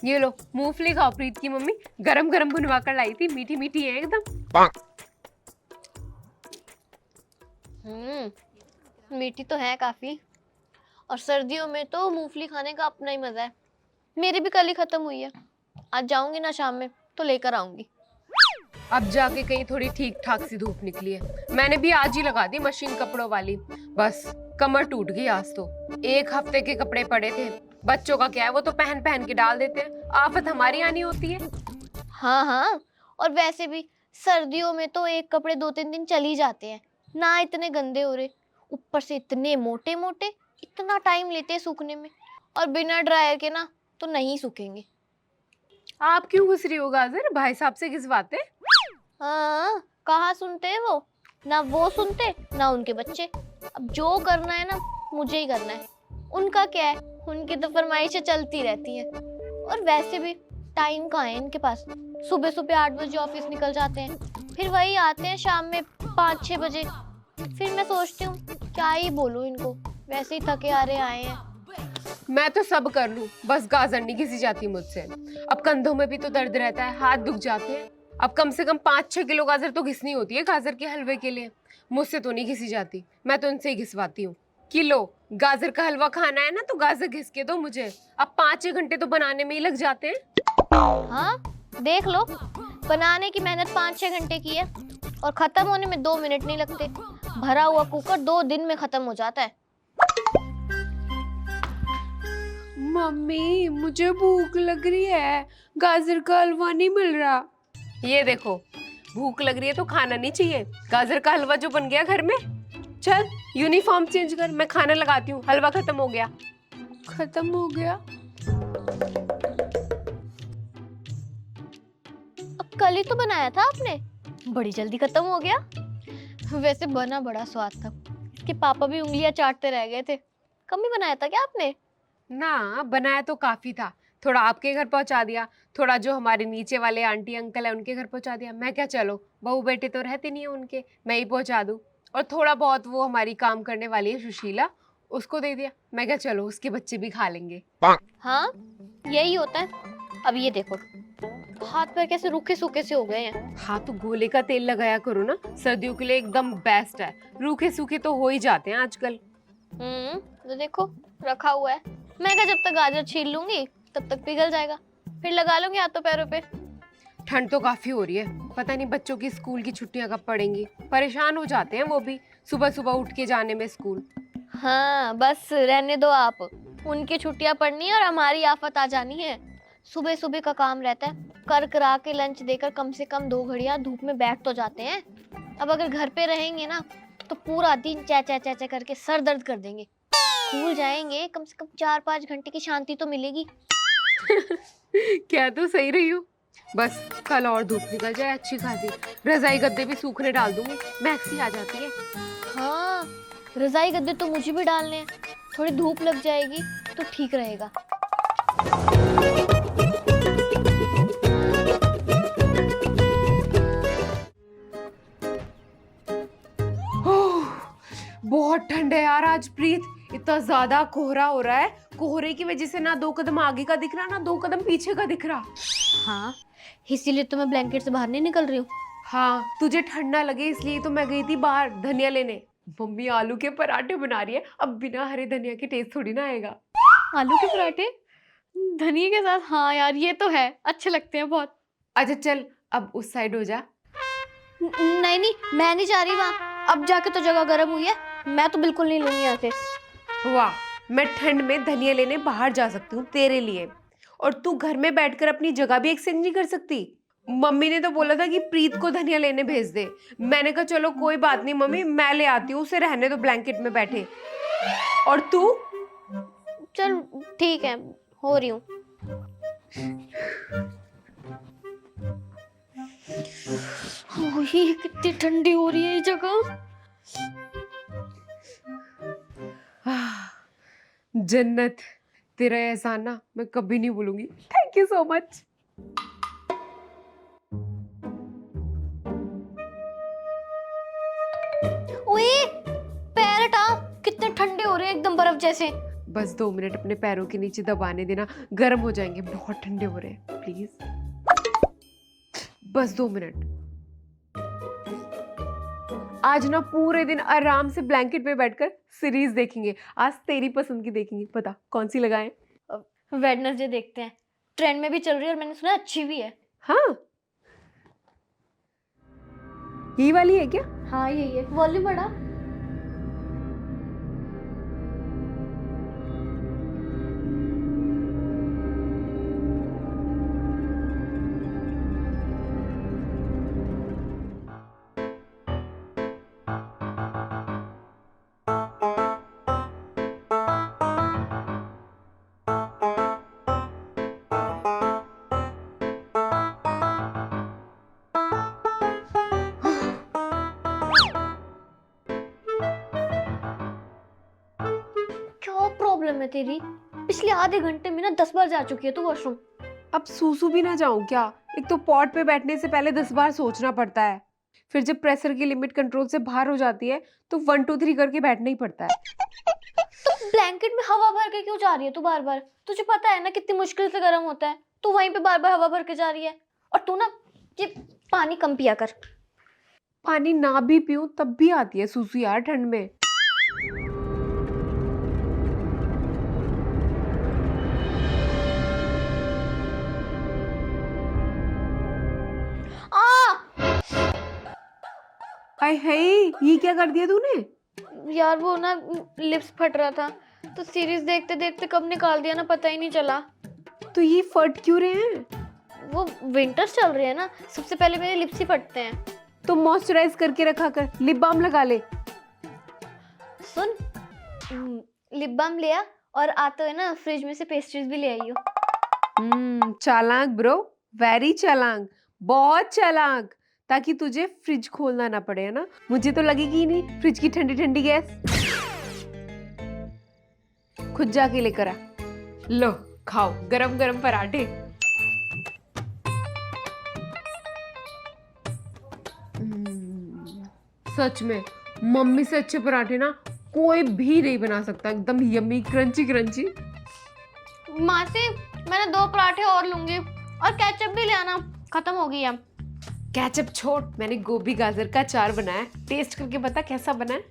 ये लो मूंगफली खाओ, प्रीत की मम्मी गरम गरम बुनवा कर लाई थी, मीठी मीठी है एकदम। मीठी तो है काफी। और सर्दियों में तो मूंगफली खाने का अपना ही मजा है। मेरी भी कल ही खत्म हुई है। आज जाऊंगी ना शाम में तो लेकर आऊंगी। अब जाके कहीं थोड़ी ठीक ठाक सी धूप निकली है। मैंने भी आज ही लगा दी मशीन कपड़ों वाली, बस कमर टूट गई आज तो। एक हफ्ते के कपड़े पड़े थे, बच्चों का क्या है, वो तो पहन पहन के डाल देते हैं, आफत हमारी आनी होती है। हाँ हाँ, और वैसे भी सर्दियों में तो एक कपड़े 2-3 दिन चल ही जाते हैं ना, इतने गंदे हो रहे। ऊपर से इतने मोटे मोटे, इतना टाइम लेते हैं सूखने में। और बिना ड्रायर के ना तो नहीं सूखेंगे। आप क्यों घुस रही हो गाजर, भाई साहब से घिसवाते? हाँ, कहाँ सुनते हैं वो, वो सुनते ना उनके बच्चे। अब जो करना है ना मुझे ही करना है। उनका क्या है, उनकी तो फरमाइशें चलती रहती हैं। और वैसे भी टाइम कहाँ है इनके पास। सुबह सुबह 8 बजे ऑफिस निकल जाते हैं, फिर वही आते हैं शाम में 5-6 बजे। फिर मैं सोचती हूँ क्या ही बोलूँ इनको, वैसे ही थके हारे आए हैं। मैं तो सब कर लूं, बस गाजर नहीं घिसी जाती मुझसे। अब कंधों में भी तो दर्द रहता है, हाथ दुख जाते हैं। अब कम से कम 5-6 किलो गाजर तो घिसनी होती है गाजर के हलवे के लिए। मुझसे तो नहीं घिसी जाती, मैं तो इनसे ही घिसवाती हूँ। किलो गाजर का हलवा खाना है ना तो गाजर घिस के दो मुझे। अब 5-6 घंटे तो बनाने में ही लग जाते हैं। हाँ देख लो, बनाने की मेहनत 5-6 घंटे की है और खत्म होने में 2 मिनट नहीं लगते। भरा हुआ कुकर 2 दिन में खत्म हो जाता है। मम्मी मुझे भूख लग रही है, गाजर का हलवा नहीं मिल रहा। ये देखो, भूख लग रही है तो खाना नहीं चाहिए। गाजर का हलवा जो बन गया घर में, चल यूनिफॉर्म चेंज कर, मैं खाना लगाती हूँ। हलवा खत्म हो गया। खत्म हो गया? अब कल ही तो बनाया था आपने, बड़ी जल्दी खत्म हो गया। वैसे बना बड़ा स्वाद था, इसके पापा भी उंगलियां चाटते रह गए थे। कम ही बनाया था क्या आपने? ना, बनाया तो काफी था। थोड़ा आपके घर पहुंचा दिया, थोड़ा जो हमारे नीचे वाले आंटी अंकल है उनके घर पहुंचा दिया। मैं क्या, चलो बहू बेटे तो रहते नहीं है उनके, मैं ही पहुंचा दूं। और थोड़ा बहुत वो हमारी काम करने वाली है सुशीला, उसको दे दिया। मैं क्या, चलो उसके बच्चे भी खा लेंगे। हाँ यही होता है। अब ये देखो, हाथ पैर कैसे रूखे सूखे से हो गए हैं। हाँ तो गोले का तेल लगाया करो ना, सर्दियों के लिए एकदम बेस्ट है। रूखे सूखे तो हो ही जाते हैं आजकल। तो देखो रखा हुआ है। मैं क्या, जब तक गाजर छील लूंगी तब तक पिघल जाएगा, फिर लगा लूंगी हाथों पैरों पे। ठंड तो काफी हो रही है, पता नहीं बच्चों की स्कूल की छुट्टियां कब पड़ेंगी। परेशान हो जाते हैं वो भी सुबह सुबह उठ के जाने में स्कूल। हाँ बस रहने दो आप, उनकी छुट्टियां पड़नी है और हमारी आफत आ जानी है। सुबह सुबह का काम रहता है, कर करा के लंच देकर कम से कम 2 घड़ियां धूप में बैठ तो जाते हैं। अब अगर घर पे रहेंगे ना तो पूरा दिन चे चे चे चे करके सर दर्द कर देंगे। स्कूल जाएंगे कम से कम 4-5 घंटे की शांति तो मिलेगी। क्या तो सही रही हो। बस कल और धूप निकल जाए अच्छी खासी, रजाई गद्दे भी सूखने डाल दूंगी, मैक्सी आ जाती है। हाँ, रजाई गद्दे तो मुझे भी डालने हैं, थोड़ी धूप लग जाएगी तो ठीक रहेगा। बहुत ठंड है यार आज प्रीत, इतना ज्यादा कोहरा हो रहा है। कोहरे की वजह से ना 2 कदम आगे का दिख रहा, ना 2 कदम पीछे का दिख रहा। हाँ, इसीलिए तो मैं ब्लैंकेट से बाहर नहीं निकल रही हूँ। हाँ, तुझे ठंड ना लगे इसलिए तो मैं गई थी बाहर धनिया लेने। मम्मी आलू के पराठे बना रही है, अब बिना हरे धनिया के टेस्ट थोड़ी ना आएगा। आलू के पराठे धनिया के साथ? हाँ यार ये तो है, अच्छे लगते हैं बहुत। अच्छा चल अब उस साइड हो जा। नहीं नहीं, मैं नहीं जा रही वहाँ, अब जाके तो जगह गर्म हुई है, मैं तो बिल्कुल नहीं लूंगी यहाँ से। वाह, मैं ठंड में धनिया लेने बाहर जा सकती हूँ तेरे लिए, और तू घर में बैठकर अपनी जगह भी एक्सचेंज नहीं कर सकती। मम्मी ने तो बोला था कि प्रीत को धनिया लेने भेज दे। मैंने कहा चलो कोई बात नहीं मम्मी, मैं ले आती हूँ, उसे रहने दो ब्लैंकेट में बैठे। और तू? चल ठीक है, हो रही हूँ। कितनी ठंडी हो रही है ये जगह। जन्नत, तेरा एहसान ना मैं कभी नहीं भूलूंगी। Thank you so much. ओए पैर हटाओ, कितने ठंडे हो रहे हैं एकदम बर्फ जैसे। बस 2 मिनट अपने पैरों के नीचे दबाने देना, गर्म हो जाएंगे, बहुत ठंडे हो रहे हैं, प्लीज। बस 2 मिनट। आज ना पूरे दिन आराम से ब्लैंकेट पे बैठकर सीरीज देखेंगे। आज तेरी पसंद की देखेंगे, पता कौन सी लगाएं? वेडनेसडे देखते हैं, ट्रेंड में भी चल रही है और मैंने सुना अच्छी भी है। हाँ, ये वाली है क्या? हाँ यही है, वॉल्यूम बढ़ा। क्या प्रॉब्लम है तेरी? पिछले आधे घंटे में ना 10 बार जा चुकी है तू वॉशरूम। अब सूसू भी ना जाऊं क्या? एक तो पॉट पे बैठने से पहले 10 बार सोचना पड़ता है, फिर जब प्रेशर की लिमिट कंट्रोल से बाहर हो जाती है तो 1 2 3 करके बैठना ही पड़ता है। तो ब्लैंकेट में हवा भर के क्यों जा रही है तू बार बार? तुझे पता है ना कितनी मुश्किल से गर्म होता है, तू वहीं पे बार बार हवा भर के जा रही है। और तू ना ये पानी कम पिया कर। पानी ना भी पीऊं तब भी आती है सूसू यार ठंड में। हाय हाय, ये क्या कर दिया तूने? यार वो ना लिप्स फट रहा था, तो सीरीज देखते देखते कब निकाल दिया ना पता ही नहीं चला। तो ये फट क्यों रहे हैं? वो विंटर्स चल रही है ना, सबसे पहले मेरे लिप्स ही फटते हैं। तो मॉइस्चराइज करके रखा कर, लिप बाम लगा ले। सुन, लिप बाम लिया और आते हुए ना फ्रिज में से पेस्ट्रीज भी ले आई हो। चालाक ब्रो, वेरी चालाक, बहुत चालाक, ताकि तुझे फ्रिज खोलना ना पड़े, है ना? मुझे तो लगेगी ही नहीं फ्रिज की ठंडी ठंडी गैस। खुद जाके लेकर आ। लो खाओ गरम गरम पराठे। सच में मम्मी से अच्छे पराठे ना कोई भी नहीं बना सकता, एकदम यम्मी क्रंची क्रंची। माँ से मैंने 2 पराठे और लूंगी और केचप भी ले आना, खत्म हो गई अब। केचप छोड़, मैंने गोभी गाजर का अचार बनाया, टेस्ट करके बता कैसा बना है।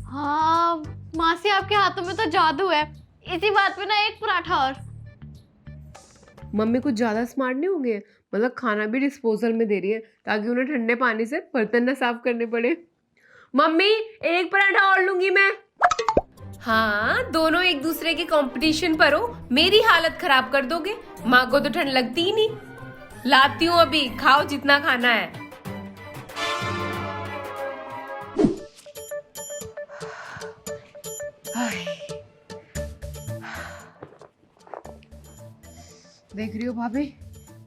हाँ मासी, आपके हाथों में तो जादू है। इसी बात पे ना एक पराठा और। मम्मी कुछ ज्यादा स्मार्ट नहीं होंगे, मतलब खाना भी डिस्पोजल में दे रही है ताकि उन्हें ठंडे पानी से बर्तन ना साफ करने पड़े। मम्मी एक पराठा और लूंगी मैं। हाँ, दोनों एक दूसरे के कंपटीशन पर हो, मेरी हालत खराब कर दोगे। माँ को तो ठंड लगती ही नहीं। लाती हूँ अभी, खाओ जितना खाना है। देख रही हो भाभी,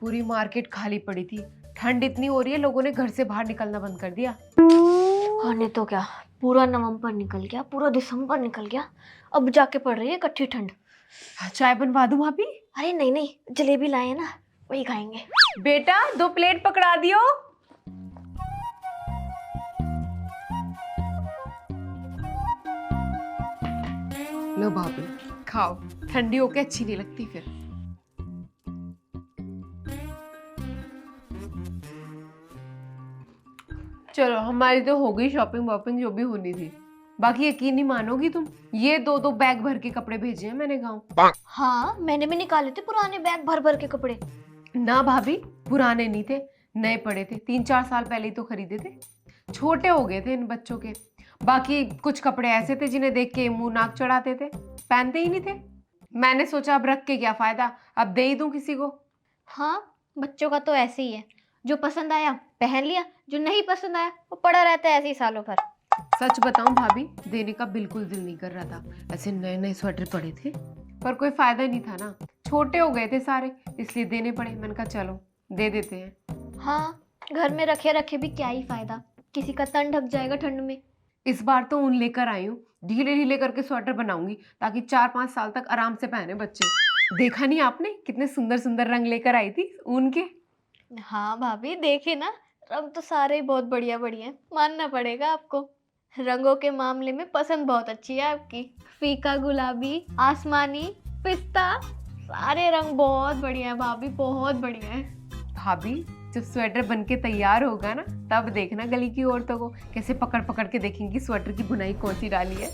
पूरी मार्केट खाली पड़ी थी। ठंड इतनी हो रही है, लोगों ने घर से बाहर निकलना बंद कर दिया। और नहीं तो क्या, पूरा नवंबर निकल गया, पूरा दिसंबर निकल गया, अब जाके पड़ रही है इकट्ठी ठंड। चाय बनवा दूं भाभी? अरे नहीं नहीं, जलेबी लाए हैं ना, वही खाएंगे। बेटा 2 प्लेट पकड़ा दियो। लो भाभी खाओ, ठंडी होके अच्छी नहीं लगती फिर। चलो हमारी तो हो गई शॉपिंग वॉपिंग जो भी होनी थी। बाकी यकीन नहीं मानोगी तुम, ये 2 बैग भर के कपड़े भेजे हैं मैंने गाँव। हाँ मैंने भी निकाले थे पुराने बैग भर भर के कपड़े। ना भाभी, पुराने नहीं थे, नए पड़े थे, 3 4 साल पहले ही तो खरीदे थे। छोटे हो गए थे इन बच्चों के। बाकी कुछ कपड़े ऐसे थे जिन्हें देख के मुंह नाक चढ़ाते थे, पहनते ही नहीं थे। मैंने सोचा अब रख के क्या फायदा, अब दे ही दूं किसी को। हाँ बच्चों का तो ऐसे ही है, जो पसंद आया पहन लिया, जो नहीं पसंद आया वो पड़ा रहता है ऐसे ही सालों भर। सच बताऊं भाभी, देने का बिल्कुल दिल नहीं कर रहा था। ऐसे नए नए स्वेटर पड़े थे, पर कोई फायदा नहीं था ना, छोटे हो गए थे सारे, इसलिए देने पड़े। मैंने कहा चलो दे देते हैं। हाँ, घर में रखे रखे भी क्या ही फायदा, किसी का तन ढक जाएगा ठंड में। इस बार तो ऊन लेकर आई हूँ, ढीले ढीले करके स्वेटर बनाऊंगी ताकि 4 5 साल तक आराम से पहने बच्चे। देखा नहीं आपने कितने सुंदर सुंदर रंग लेकर आई थी ऊन के? हाँ भाभी देखे ना, रंग तो सारे ही बहुत बढ़िया बढ़िया है, मानना पड़ेगा आपको। रंगों के मामले में पसंद बहुत अच्छी है आपकी। फीका गुलाबी, आसमानी, पिस्ता, सारे रंग बहुत बढ़िया है भाभी, बहुत बढ़िया है। भाभी जब स्वेटर बन के तैयार होगा ना, तब देखना गली की औरतों को कैसे पकड़ पकड़ के देखेंगी स्वेटर की बुनाई कौन सी डाली है।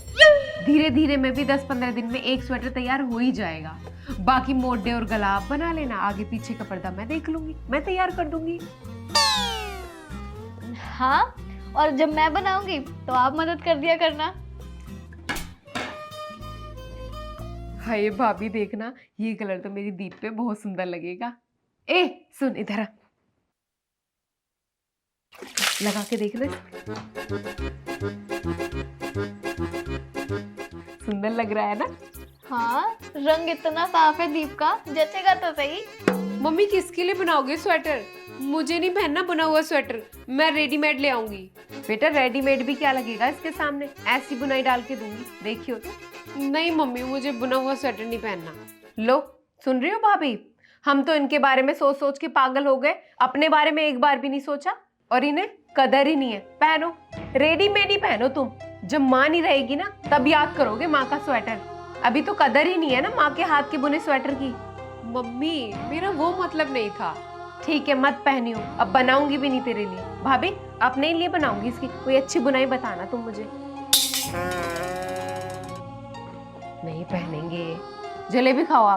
धीरे धीरे में भी 10-15 दिन में एक स्वेटर तैयार हो ही जाएगा। बाकी मोटे और गला आप बना लेना, आगे पीछे का पर्दा मैं देख लूंगी, मैं तैयार कर दूंगी। हाँ, और जब मैं बनाऊंगी तो आप मदद कर दिया करना। हाय भाभी देखना, ये कलर तो मेरी दीप पे बहुत सुंदर लगेगा। ए सुन इधर आ, लगा के देख ले, सुंदर लग रहा है ना। हाँ, रंग इतना साफ है दीप का, जचेगा तो सही। मम्मी किसके लिए बनाओगे स्वेटर? मुझे नहीं पहनना बना हुआ स्वेटर, मैं रेडीमेड ले आऊंगी। बेटा रेडीमेड भी क्या लगेगा इसके सामने, ऐसी बुनाई डाल के दूंगी, देखियो तो। नहीं मम्मी, मुझे बुना हुआ स्वेटर नहीं पहनना। लो सुन रही हो भाभी, हम तो इनके बारे में सोच सोच के पागल हो गए, अपने बारे में एक बार भी नहीं सोचा। और इन्हें कदर ही नहीं है। पहनो, रेडीमेड ही पहनो तुम। जब माँ नहीं रहेगी ना, तब याद करोगे माँ का स्वेटर। अभी तो कदर ही नहीं है ना माँ के हाथ के बुने स्वेटर की। मम्मी मेरा वो मतलब नहीं था। ठीक है मत पहनियो, अब बनाऊंगी भी नहीं तेरे लिए। भाभी अपने लिए बनाऊंगी, इसकी कोई अच्छी बुनाई बताना तुम मुझे। नहीं पहनेंगे, जलेबी खाओ आप।